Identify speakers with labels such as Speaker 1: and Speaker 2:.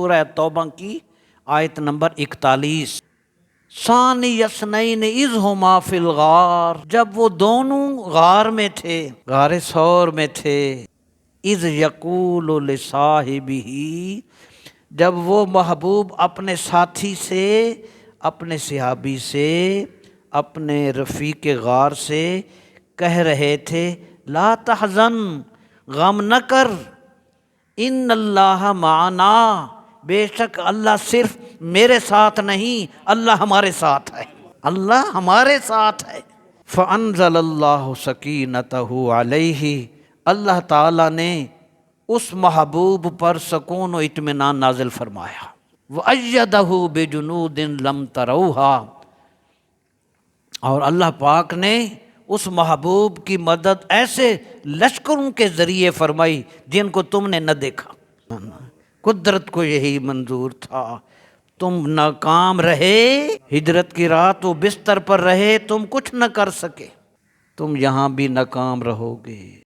Speaker 1: سورہ توبہ کی آیت نمبر 41۔ ثانی یسنین اذ ہما فی الغار، جب وہ دونوں غار میں تھے، غار ثور میں تھے۔ اذ یقول لصاحبہ، جب وہ محبوب اپنے ساتھی سے، اپنے صحابی سے، اپنے رفیق غار سے کہہ رہے تھے، لا تحزن، غم نہ کر، ان اللہ معنا، بے شک اللہ صرف میرے ساتھ نہیں، اللہ ہمارے ساتھ ہے، اللہ ہمارے ساتھ ہے۔ فانزل اللہ سکینتہ علیہ، اللہ تعالیٰ نے اس محبوب پر سکون و اطمینان نازل فرمایا۔ وَأَيَّدَهُ بِجُنُودٍ لَمْ تَرَوْهَا، اور اللہ پاک نے اس محبوب کی مدد ایسے لشکروں کے ذریعے فرمائی جن کو تم نے نہ دیکھا۔ قدرت کو یہی منظور تھا، تم ناکام رہے، ہجرت کی رات و بستر پر رہے، تم کچھ نہ کر سکے، تم یہاں بھی ناکام رہو گے۔